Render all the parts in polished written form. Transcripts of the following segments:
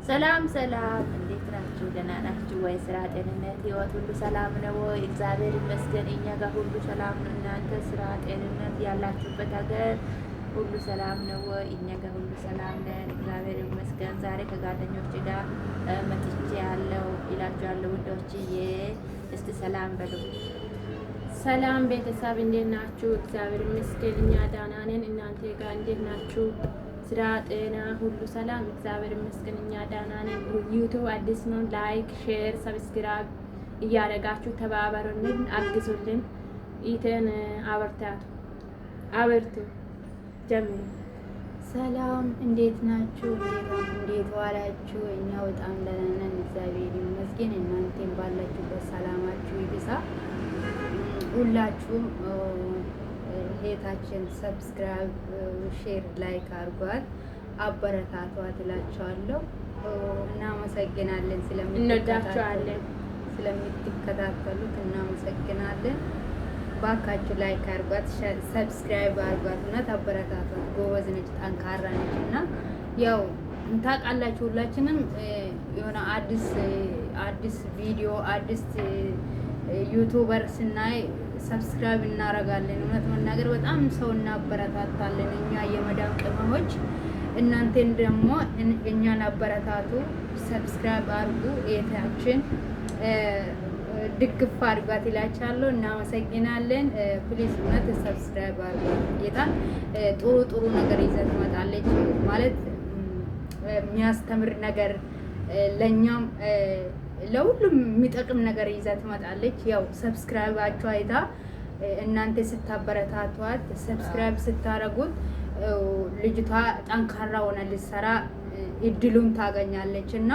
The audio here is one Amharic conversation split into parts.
ሰላም ሰላም፣ እንዴት ናችሁ? ደህና ናችሁ ወይ? ስራ፣ ጤንነት፣ ህይወት ሁሉ ሰላም ነው ወይ? እግዚአብሔር ይመስገን እኛ ጋር ሁሉ ሰላም ነው። እናንተ ስራ፣ ጤንነት ያላችሁበት ሀገር ሁሉ ሰላም ነው ወይ? እኛ ጋር ሁሉ ሰላም ነን፣ እግዚአብሔር ይመስገን። ዛሬ ከጓደኞች ጋር መጥቼ ያለው ይላችኋለሁ ውዶችዬ። እስቲ ሰላም በሉ። ሰላም ቤተሰብ እንዴት ናችሁ? እግዚአብሔር ይመስገን እኛ ደህና ነን። እናንተ ጋር እንዴት ናችሁ? ስራ፣ ጤና ሁሉ ሰላም እግዚአብሔር ይመስገን እኛ ደህና ነን። ዩቲዩብ አዲስ ነው። ላይክ፣ ሼር፣ ሰብስክራይብ እያደረጋችሁ ተባበሩልን፣ አግዙልን። ኢቴን አበርቱ ጀምሩ። ሰላም እንዴት ናችሁ? እንዴት ዋላችሁ? እኛ በጣም ደህና ነን እግዚአብሔር ይመስገን። እናንተም ባላችሁበት ሰላማችሁ ይብዛ። ሁላችሁም ሄታችን ሰብስክራይብ፣ ሼር፣ ላይክ አድርጓት አበረታቷት እላችኋለሁ። እናመሰግናለን ስለምትከታተሉት እናመሰግናለን። ባካችሁ ላይክ አድርጓት፣ ሰብስክራይብ አድርጓት እና አበረታቷት። ጎበዝ ነች፣ ጠንካራ ነች እና ያው ታውቃላችሁ ሁላችንም የሆነ አዲስ ቪዲዮ አዲስ ዩቱበር ስናይ ሰብስክራይብ እናረጋለን። እውነት መናገር በጣም ሰው እናበረታታለን እኛ የመዳም ቅመሞች። እናንተን ደግሞ እኛን አበረታቱ፣ ሰብስክራይብ አድርጉ፣ ኤታችን ድግፍ አድርጓት ይላችኋለሁ። እናመሰግናለን። ፕሊዝ እውነት ሰብስክራይብ አድርጓት። ጌታ ጥሩ ነገር ይዘት ትመጣለች ማለት የሚያስተምር ነገር ለኛም ለሁሉም የሚጠቅም ነገር ይዛ ትመጣለች። ያው ሰብስክራይባችሁ አይታ እናንተ ስታበረታቷት ሰብስክራይብ ስታረጉት ልጅቷ ጠንካራ ሆነ ልትሰራ እድሉን ታገኛለች እና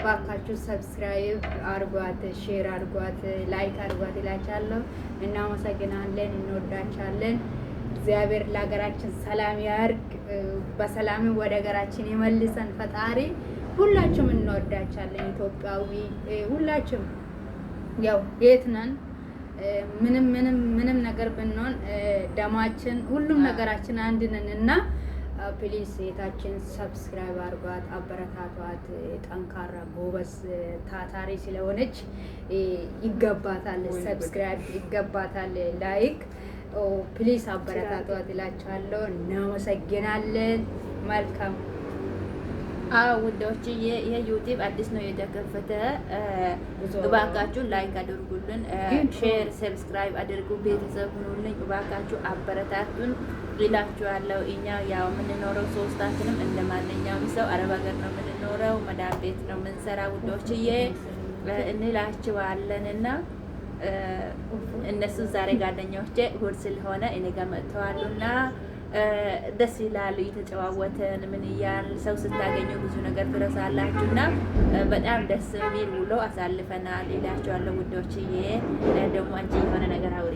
ባካችሁ ሰብስክራይብ አርጓት፣ ሼር አርጓት፣ ላይክ አርጓት ይላችኋለሁ። እናመሰግናለን፣ እንወዳቻለን። እግዚአብሔር ለሀገራችን ሰላም ያርግ፣ በሰላም ወደ ሀገራችን ይመልሰን ፈጣሪ። ሁላችሁም እንወዳቻለን። ኢትዮጵያዊ ሁላችሁም ያው የት ነን ምንም ነገር ብንሆን ደማችን ሁሉም ነገራችን አንድ ነን እና ፕሊዝ ሴታችን ሰብስክራይብ አድርጓት፣ አበረታቷት። ጠንካራ ጎበዝ ታታሪ ስለሆነች ይገባታል፣ ሰብስክራይብ ይገባታል፣ ላይክ ፕሊዝ አበረታቷት እላችኋለሁ። እናመሰግናለን። መልካም ውዶች ይሄ ዩቲዩብ አዲስ ነው የተከፈተ። እባካችሁ ላይክ አድርጉልን፣ ሼር ሰብስክራይብ አድርጉ፣ ቤተሰብ ሁኑልኝ፣ እባካችሁ አበረታቱን ይላችኋለሁ። እኛ ያው የምንኖረው ሶስታችንም እንደ ማንኛውም ሰው አረብ ሀገር ነው የምንኖረው፣ መዳም ቤት ነው የምንሰራ ውዶችዬ እንላችኋለን። እና እነሱ ዛሬ ጓደኞቼ እሑድ ስለሆነ እኔ ጋር መጥተዋሉና ደስ ይላሉ። እየተጨዋወተን ምን እያል ሰው ስታገኙ ብዙ ነገር ትረሳላችሁ እና በጣም ደስ የሚል ውሎ አሳልፈናል ይላችኋለሁ ውዶችዬ። ደግሞ አንቺ የሆነ ነገር አውሪ።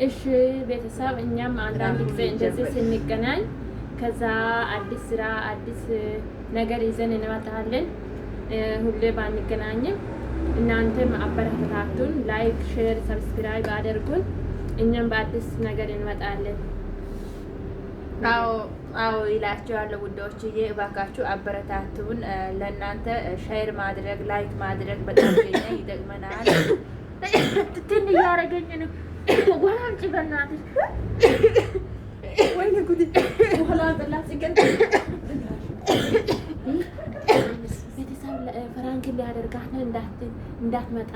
እሺ ቤተሰብ፣ እኛም አንዳንድ ጊዜ እንደዚህ ስንገናኝ ከዛ አዲስ ስራ አዲስ ነገር ይዘን እንመጣለን። ሁሌ ባንገናኝም እናንተም አበረታቱን፣ ላይክ ሼር ሰብስክራይብ አድርጉን። እኛም በአዲስ ነገር እንመጣለን። አዎ ይላችኋለሁ ውዶችዬ፣ እባካችሁ አበረታቱን። ለእናንተ ሼር ማድረግ ላይክ ማድረግ በጣም ይጠቅመናል። ትትን እያደረገኝ ነው። ውሃ አምጪ በእናትሽ። ወይኔ ጉድ! በኋላ ጥላት ሲቀር ቤተሰብ ፍራንክ ሊያደርጋት ነው እንዳትመጣ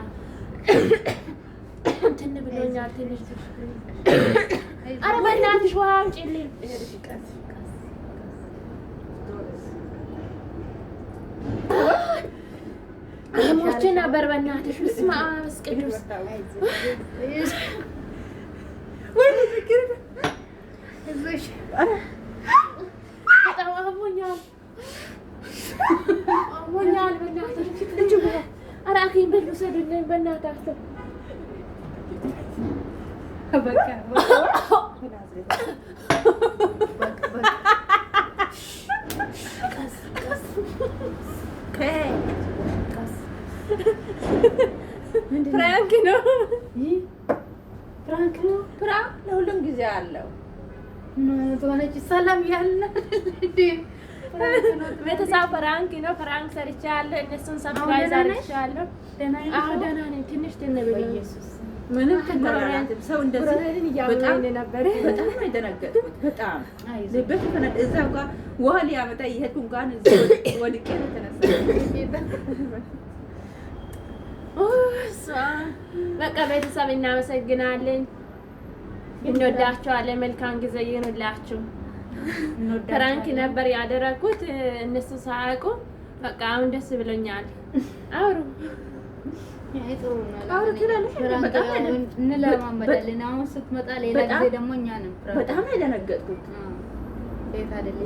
እንትን ብሎኛል ትንሽ። ኧረ በእናትሽ ውሃ አምጪልኝ። ሞቼ ነበር በእናትሽ። በስመ አብ ወመንፈስ ቅዱስ። በጣም አሞኛል በእናትሽ። ኧረ ሐኪም ቤት ውሰዱልኝ በእናታችሁ። ፍራንክ ነው። ፍራንክ ለሁሉም ጊዜ አለው። ሰላም ያለ ቤተሰብ ፍራንክ ነው። ፍራንክ ሰርቻለሁ። እነሱን ሰብስክራይብ አድርጌያለሁ። አዎ ደህና ነኝ። ትንሽ ኢየሱስ ምንም ተቆራራንት ሰው እንደዚህ በጣም ነበር። በጣም ነው የደነገጥኩት። በጣም ልቤት ፈነደ። እዛው ጋር ውሃ ሊያመጣ ይሄድኩ እንኳን እዚህ ወድቄ ነው ተነሳ። በቃ ቤተሰብ እናመሰግናለን። እንወዳቸዋለን። መልካም ጊዜ ይሁንላችሁ። ፍራንክ ነበር ያደረኩት እነሱ ሳያውቁ። በቃ አሁን ደስ ብሎኛል። አውሩ እንለማመዳለን። አሁን ስትመጣ ሌላ ጊዜ ደግሞ እኛንም በጣም ነው የደነገጥኩት።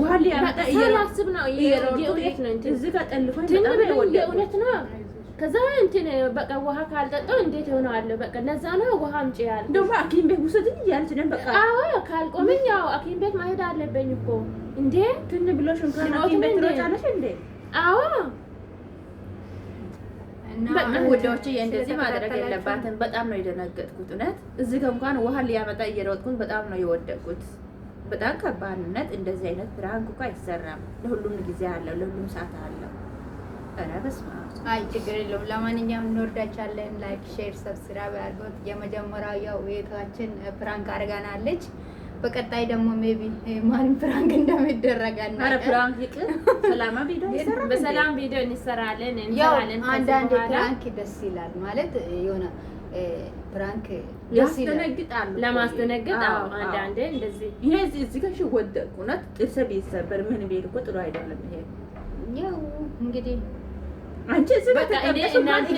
ውሃ ሊያመጣ እያላስብ ነው የእውነት ነው እንትን እዚህ ጋር ጠልፎኝ በጣም ነው የእውነት ነው። ከዛ እንትን በቃ ውሃ ካልጠጣው እንዴት ሆነዋለሁ? በቃ ለዛ ነው ውሃ አምጪ ያለ። ደግሞ ሐኪም ቤት ውሰድኝ እያለች ነው በቃ። አዎ ካልቆመኝ ያው ሐኪም ቤት መሄድ አለብኝ እኮ እንዴ። ትን ብሎሽ እንኳን ሐኪም ቤት ትሮጫለሽ እንዴ? አዎ በቃ ወዳጆቼ እንደዚህ ማድረግ የለባትም። በጣም ነው የደነገጥኩት እውነት። እዚህ ጋር እንኳን ውሃ ሊያመጣ እየሮጥኩኝ በጣም ነው የወደቅኩት። በጣም ከባድነት። እንደዚህ አይነት ፕራንክ እኮ አይሰራም። ለሁሉም ጊዜ አለው፣ ለሁሉም ሰዓት አለው። ኧረ በስመ አብ። አይ ችግር የለውም። ለማንኛውም እንወዳቻለን። ላይክ፣ ሼር፣ ሰብስክራይብ አድርጉት። የመጀመሪያው ያው ቤታችን ፕራንክ አድርጋናለች። በቀጣይ ደግሞ ሜቢ ማን ፕራንክ እንደሚደረጋና ኧረ ፕራንክ ይቅር። ሰላም ቪዲዮ ይሰራል። በሰላም ቪዲዮ እንሰራለን። አንዳንድ ፕራንክ ደስ ይላል ማለት የሆነ ፕራንክ ደስ ያስደነግጣል። ለማስደነግጥ አንዳንዴ እንደዚህ ይሄ እዚህ ጋር ወደቁ እውነት ጥርስ ቢሰበር ምን ቢል እኮ ጥሩ አይደለም። ይሄ ያው እንግዲህ አንቺ እዚህ በቃ እናንተ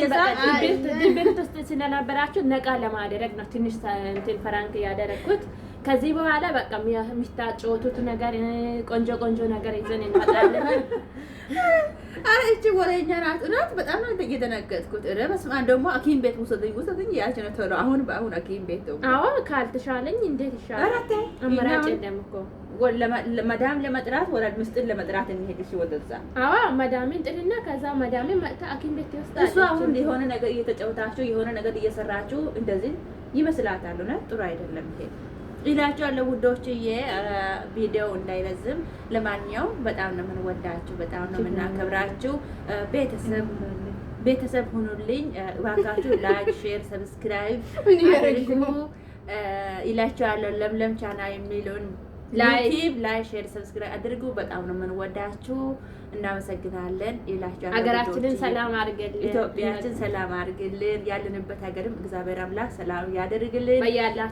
ቤት ውስጥ ስለነበራችሁ ነቃ ለማድረግ ነው ትንሽ እንትን ፍራንክ ያደረኩት። ከዚህ በኋላ በቃ የሚታጨውቱት ነገር ቆንጆ ቆንጆ ነገር ይዘን እንመጣለን። አረ እቺ ወሬኛ ናት እውነት። በጣም ነው እየደነገጥኩት። ኧረ በስመ አብ። ደግሞ ሐኪም ቤት ውሰድኝ ያልሽ ነው ቶሎ። አሁን ሐኪም ቤት ነው። አዎ ካልተሻለኝ እንዴት ይሻላል? አማራጭ የለም እኮ መዳም ለመጥራት ወላድ ምስጥን ለመጥራት እንሄድ። እሺ ወደዛ አዎ መዳሜን ጥልና ከዛ መዳሜን መጥታ ሐኪም ቤት ይወስዳል። እሱ አሁን የሆነ ነገር እየተጫወታችሁ የሆነ ነገር እየሰራችሁ እንደዚህ ይመስላታል። እውነት ጥሩ አይደለም ይሄ ይላችኋለሁ ውዶችዬ። ቪዲዮ እንዳይረዝም ለማንኛውም በጣም ነው የምንወዳችሁ፣ በጣም ነው የምናከብራችሁ። ቤተሰብ ሁኑልኝ እባካችሁ። ላይክ፣ ሼር፣ ሰብስክራይብ አድርጉ ይላችኋለሁ። ለምለም ቻናል የሚለውን ላይክ፣ ሼር፣ ሰብስክራይብ አድርጉ። በጣም ነው የምንወዳችሁ። እናመሰግናለን ይላችኋለሁ። ሀገራችንን ሰላም አድርግልን፣ ኢትዮጵያችን ሰላም አድርግልን። ያለንበት ሀገርም እግዚአብሔር አምላክ ሰላም ያደርግልን።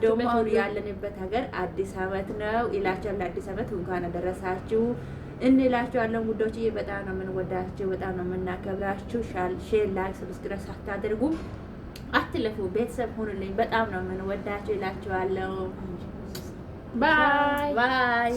ደግሞ አሁን ያለንበት ሀገር አዲስ ዓመት ነው ይላችኋል። አዲስ ዓመት እንኳን አደረሳችሁ እንላችኋለን ውዶች። በጣም ነው የምንወዳችሁ፣ በጣም ነው የምናከብራችሁ። ሼር፣ ላይክ፣ ሰብስክራይብ ሳታደርጉ አትለፉ። ቤተሰብ ሁኑልኝ። በጣም ነው የምንወዳችሁ ይላችኋለሁ። ባይ ባይ።